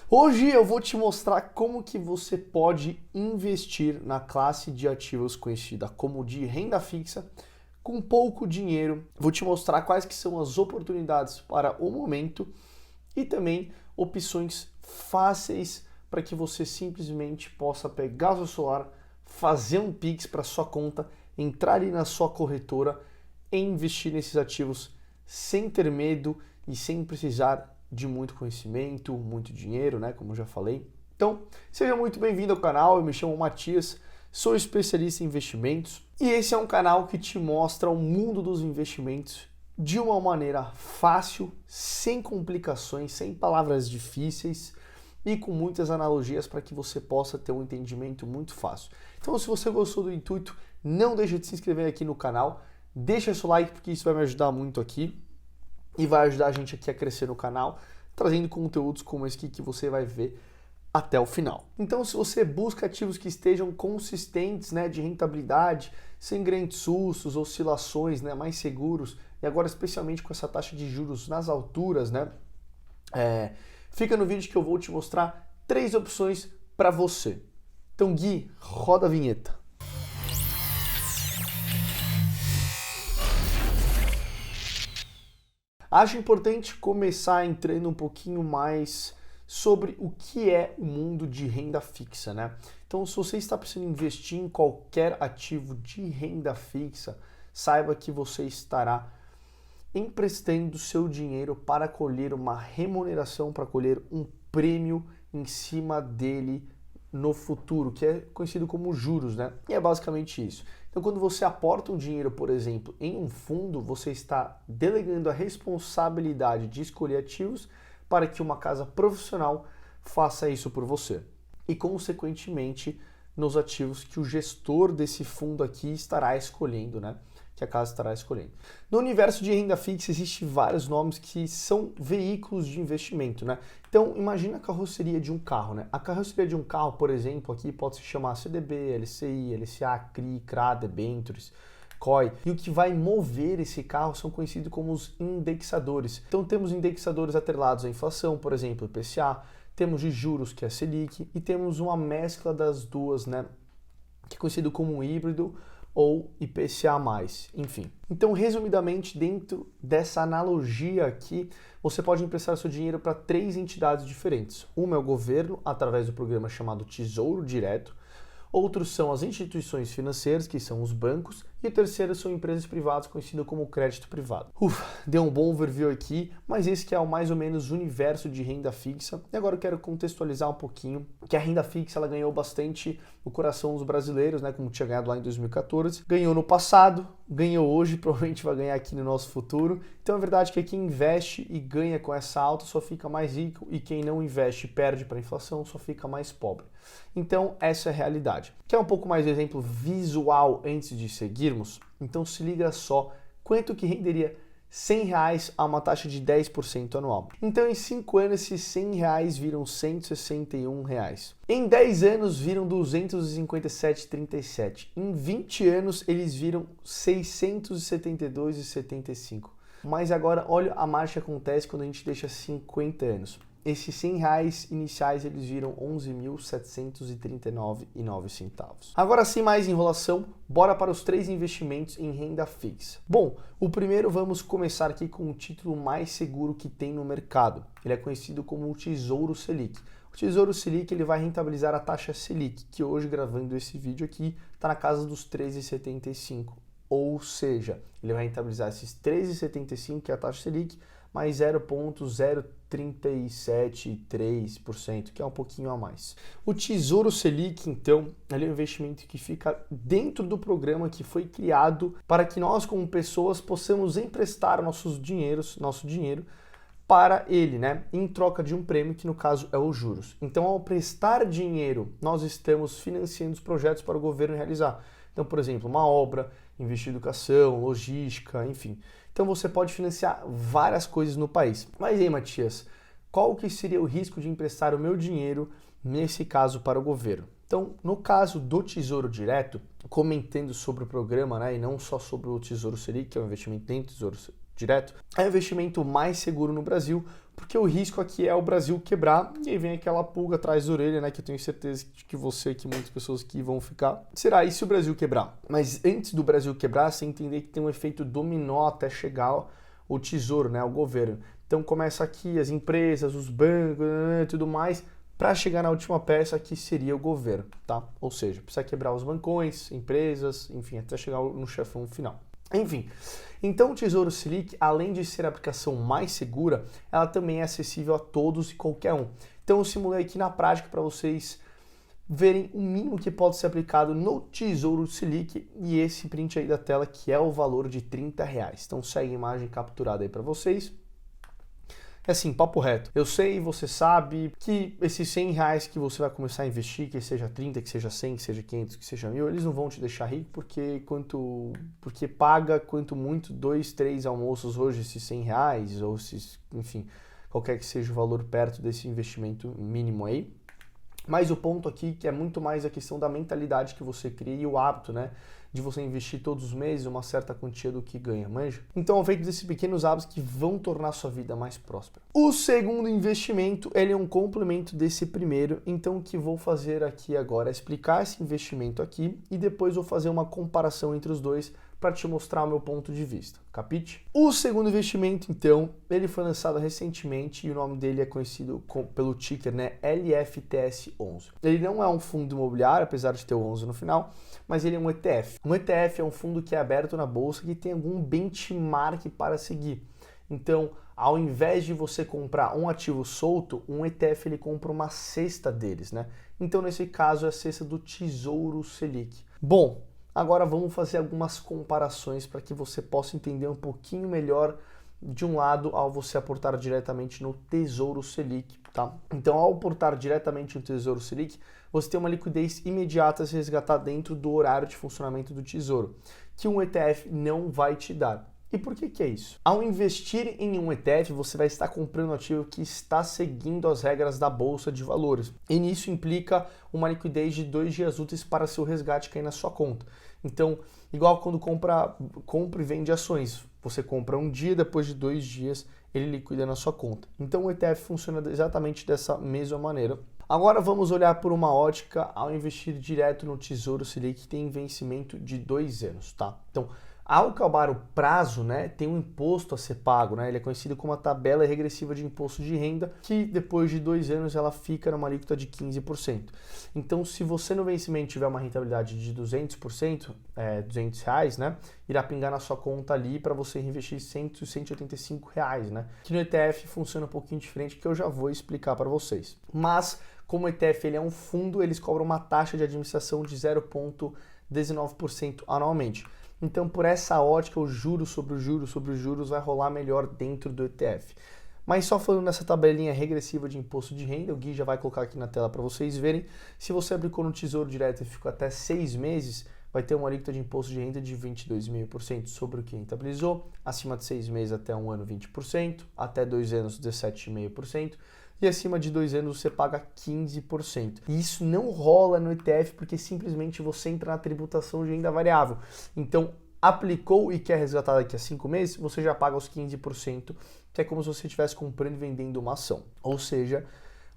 Hoje eu vou te mostrar como que você pode investir na classe de ativos conhecida como de renda fixa com pouco dinheiro. Vou te mostrar quais que são as oportunidades para o momento e também opções fáceis para que você simplesmente possa pegar o seu celular, fazer um Pix para sua conta, entrar ali na sua corretora e investir nesses ativos sem ter medo e sem precisar de muito conhecimento, muito dinheiro, né? Como eu já falei. Então, seja muito bem-vindo ao canal. Eu me chamo Matias, sou especialista em investimentos e esse é um canal que te mostra o mundo dos investimentos de uma maneira fácil, sem complicações, sem palavras difíceis e com muitas analogias para que você possa ter um entendimento muito fácil. Então, se você gostou do intuito, não deixe de se inscrever aqui no canal, deixa seu like porque isso vai me ajudar muito aqui e vai ajudar a gente aqui a crescer no canal, trazendo conteúdos como esse aqui que você vai ver até o final. Então, se você busca ativos que estejam consistentes, né, de rentabilidade, sem grandes sustos, oscilações, né, mais seguros, e agora especialmente com essa taxa de juros nas alturas, né, fica no vídeo que eu vou te mostrar 3 opções para você. Então, Gui, roda a vinheta. Acho importante começar entrando um pouquinho mais sobre o que é o mundo de renda fixa, né? Então, se você está precisando investir em qualquer ativo de renda fixa, saiba que você estará emprestando seu dinheiro para colher uma remuneração, para colher um prêmio em cima dele no futuro, que é conhecido como juros, né? E é basicamente isso. Então, quando você aporta um dinheiro, por exemplo, em um fundo, você está delegando a responsabilidade de escolher ativos para que uma casa profissional faça isso por você. E, consequentemente, nos ativos que o gestor desse fundo aqui estará escolhendo, né? Que a casa estará escolhendo. No universo de renda fixa existem vários nomes que são veículos de investimento, né? Então, imagina a carroceria de um carro, né? A carroceria de um carro, por exemplo, aqui pode se chamar CDB, LCI, LCA, CRI, CRA, debêntures, COI. E o que vai mover esse carro são conhecidos como os indexadores. Então, temos indexadores atrelados à inflação, por exemplo, IPCA, temos de juros, que é a Selic, e temos uma mescla das duas, né? Que é conhecido como híbrido ou IPCA+, enfim. Então, resumidamente, dentro dessa analogia aqui, você pode emprestar seu dinheiro para 3 entidades diferentes. Uma é o governo, através do programa chamado Tesouro Direto. Outros são as instituições financeiras, que são os bancos. E o terceiro são empresas privadas, conhecidas como crédito privado. Deu um bom overview aqui, mas esse que é o mais ou menos o universo de renda fixa. E agora eu quero contextualizar um pouquinho que a renda fixa ela ganhou bastante o coração dos brasileiros, né, como tinha ganhado lá em 2014. Ganhou no passado, ganhou hoje, provavelmente vai ganhar aqui no nosso futuro. Então é verdade que quem investe e ganha com essa alta só fica mais rico e quem não investe e perde para a inflação só fica mais pobre. Então essa é a realidade. Quer um pouco mais de exemplo visual antes de seguirmos? Então se liga só quanto que renderia R$100 a uma taxa de 10% anual. Então em 5 anos esses R$100 viram R$161. Em 10 anos viram 257,37. Em 20 anos eles viram 672,75. Mas agora olha a marcha que acontece quando a gente deixa 50 anos. Esses R$100 iniciais eles viram 11.739,09. Agora sem mais enrolação, bora para os 3 investimentos em renda fixa. Bom, o primeiro vamos começar aqui com o título mais seguro que tem no mercado. Ele é conhecido como o Tesouro Selic. O Tesouro Selic ele vai rentabilizar a taxa Selic, que hoje gravando esse vídeo aqui está na casa dos 13,75. Ou seja, ele vai rentabilizar esses 13,75, que é a taxa Selic, mais 0,037,3%, que é um pouquinho a mais. O Tesouro Selic, então, ele é um investimento que fica dentro do programa que foi criado para que nós, como pessoas, possamos emprestar nosso dinheiro para ele, né, em troca de um prêmio, que no caso é os juros. Então, ao prestar dinheiro, nós estamos financiando os projetos para o governo realizar. Então, por exemplo, uma obra, investir em educação, logística, enfim. Então você pode financiar várias coisas no país. Mas aí, Matias, qual que seria o risco de emprestar o meu dinheiro, nesse caso, para o governo? Então, no caso do Tesouro Direto, comentando sobre o programa, né, e não só sobre o Tesouro Selic, que é um investimento dentro do Tesouro Direto, é o investimento mais seguro no Brasil, porque o risco aqui é o Brasil quebrar e aí vem aquela pulga atrás da orelha, né, que eu tenho certeza que você, que muitas pessoas aqui vão ficar. Será e se o Brasil quebrar? Mas antes do Brasil quebrar, você entender que tem um efeito dominó até chegar o tesouro, né, o governo. Então começa aqui as empresas, os bancos, tudo mais, para chegar na última peça que seria o governo, tá? Ou seja, precisa quebrar os bancões, empresas, enfim, até chegar no chefão final. Enfim, então o Tesouro Selic, além de ser a aplicação mais segura, ela também é acessível a todos e qualquer um. Então eu simulei aqui na prática para vocês verem o mínimo que pode ser aplicado no Tesouro Selic e esse print aí da tela que é o valor de R$30. Então segue a imagem capturada aí para vocês. É assim, papo reto. Eu sei, você sabe que esses R$100 que você vai começar a investir, que seja 30, que seja 100, que seja 500, que seja 1000, eles não vão te deixar rico porque paga quanto muito 2, 3 almoços hoje esses R$100 ou esses, enfim, qualquer que seja o valor perto desse investimento mínimo aí. Mas o ponto aqui que é muito mais a questão da mentalidade que você cria e o hábito, né? De você investir todos os meses uma certa quantia do que ganha, manja? Então, é feito desses pequenos hábitos que vão tornar a sua vida mais próspera. O segundo investimento, ele é um complemento desse primeiro, então o que vou fazer aqui agora é explicar esse investimento aqui e depois vou fazer uma comparação entre os dois para te mostrar o meu ponto de vista, capite? O segundo investimento, então, ele foi lançado recentemente e o nome dele é conhecido pelo ticker, né, LFTS11. Ele não é um fundo imobiliário, apesar de ter o 11 no final, mas ele é um ETF. Um ETF é um fundo que é aberto na bolsa que tem algum benchmark para seguir. Então, ao invés de você comprar um ativo solto, um ETF ele compra uma cesta deles, né? Então, nesse caso, é a cesta do Tesouro Selic. Bom, agora vamos fazer algumas comparações para que você possa entender um pouquinho melhor de um lado ao você aportar diretamente no Tesouro Selic, tá? Então, ao aportar diretamente no Tesouro Selic, você tem uma liquidez imediata a se resgatar dentro do horário de funcionamento do Tesouro, que um ETF não vai te dar. E por que é isso? Ao investir em um ETF, você vai estar comprando um ativo que está seguindo as regras da Bolsa de Valores. E nisso implica uma liquidez de 2 dias úteis para seu resgate cair na sua conta. Então, igual quando compra e vende ações. Você compra um dia, depois de 2 dias ele liquida na sua conta. Então o ETF funciona exatamente dessa mesma maneira. Agora vamos olhar por uma ótica ao investir direto no Tesouro Selic que tem vencimento de 2 anos, tá? Então, ao acabar o prazo, né, tem um imposto a ser pago, né? Ele é conhecido como a tabela regressiva de imposto de renda, que depois de 2 anos ela fica numa alíquota de 15%. Então, se você no vencimento tiver uma rentabilidade de 200%, R$200, né, irá pingar na sua conta ali para você investir R$185, né? Que no ETF funciona um pouquinho diferente, que eu já vou explicar para vocês. Mas, como o ETF ele é um fundo, eles cobram uma taxa de administração de 0,19% anualmente. Então, por essa ótica, o juros sobre os juros sobre os juros vai rolar melhor dentro do ETF. Mas só falando nessa tabelinha regressiva de imposto de renda, o Gui já vai colocar aqui na tela para vocês verem. Se você aplicou no Tesouro Direto e ficou até 6 meses, vai ter uma alíquota de imposto de renda de 22,5% sobre o que rentabilizou, acima de 6 meses até 1 ano 20%, até 2 anos 17,5%. E acima de 2 anos você paga 15%. E isso não rola no ETF porque simplesmente você entra na tributação de renda variável. Então, aplicou e quer resgatar daqui a 5 meses, você já paga os 15%, que é como se você estivesse comprando e vendendo uma ação. Ou seja,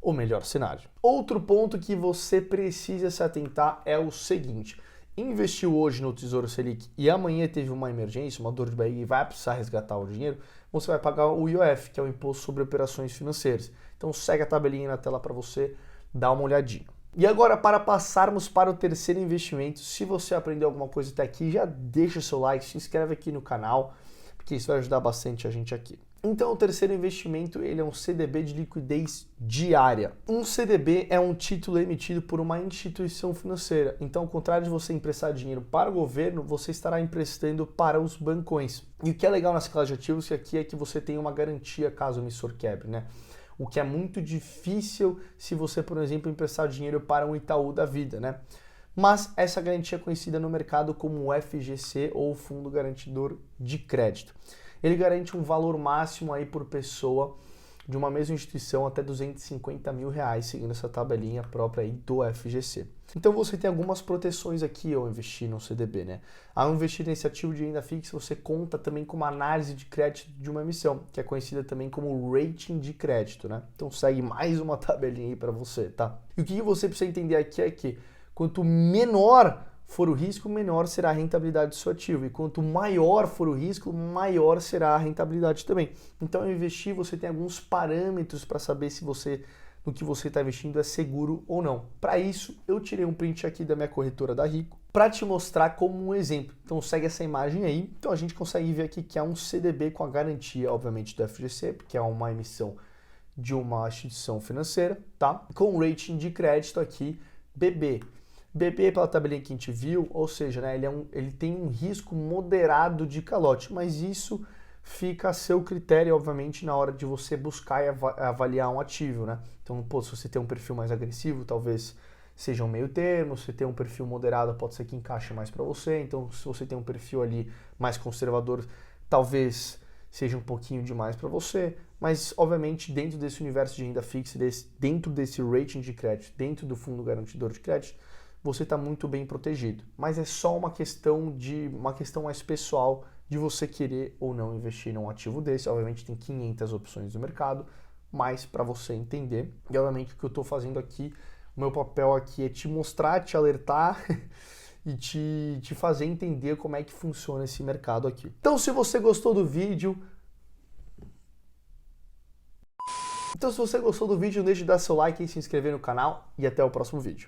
o melhor cenário. Outro ponto que você precisa se atentar é o seguinte: investiu hoje no Tesouro Selic e amanhã teve uma emergência, uma dor de barriga e vai precisar resgatar o dinheiro, você vai pagar o IOF, que é o Imposto sobre Operações Financeiras. Então segue a tabelinha na tela para você dar uma olhadinha. E agora, para passarmos para o terceiro investimento, se você aprendeu alguma coisa até aqui, já deixa o seu like, se inscreve aqui no canal, porque isso vai ajudar bastante a gente aqui. Então, o terceiro investimento ele é um CDB de liquidez diária. Um CDB é um título emitido por uma instituição financeira. Então, ao contrário de você emprestar dinheiro para o governo, você estará emprestando para os bancões. E o que é legal nessa classe de ativos aqui é que você tem uma garantia caso o emissor quebre, né? O que é muito difícil se você, por exemplo, emprestar dinheiro para um Itaú da vida, né? Mas essa garantia é conhecida no mercado como o FGC ou Fundo Garantidor de Crédito. Ele garante um valor máximo aí por pessoa de uma mesma instituição até R$250 mil, seguindo essa tabelinha própria aí do FGC. Então você tem algumas proteções aqui ao investir no CDB, né? Ao investir nesse ativo de renda fixa, você conta também com uma análise de crédito de uma emissão, que é conhecida também como rating de crédito, né? Então segue mais uma tabelinha aí para você, tá? E o que você precisa entender aqui é que quanto menor for o risco, menor será a rentabilidade do seu ativo. E quanto maior for o risco, maior será a rentabilidade também. Então, ao investir, você tem alguns parâmetros para saber se você, no que você está investindo, é seguro ou não. Para isso, eu tirei um print aqui da minha corretora da Rico para te mostrar como um exemplo. Então, segue essa imagem aí. Então, a gente consegue ver aqui que é um CDB com a garantia, obviamente, do FGC, porque é uma emissão de uma instituição financeira, tá? Com o rating de crédito aqui, BB. BB, pela tabelinha que a gente viu, ou seja, né, ele tem um risco moderado de calote, mas isso fica a seu critério, obviamente, na hora de você buscar e avaliar um ativo, né? Então, pô, se você tem um perfil mais agressivo, talvez seja um meio termo, se você tem um perfil moderado, pode ser que encaixe mais para você, então se você tem um perfil ali mais conservador, talvez seja um pouquinho demais para você, mas obviamente dentro desse universo de renda fixa, dentro desse rating de crédito, dentro do fundo garantidor de crédito, você está muito bem protegido. Mas é só uma questão mais pessoal de você querer ou não investir num ativo desse. Obviamente tem 500 opções no mercado, mas para você entender. E obviamente o que eu estou fazendo aqui, o meu papel aqui é te mostrar, te alertar e te fazer entender como é que funciona esse mercado aqui. Então, se você gostou do vídeo, não deixe de dar seu like e se inscrever no canal e até o próximo vídeo.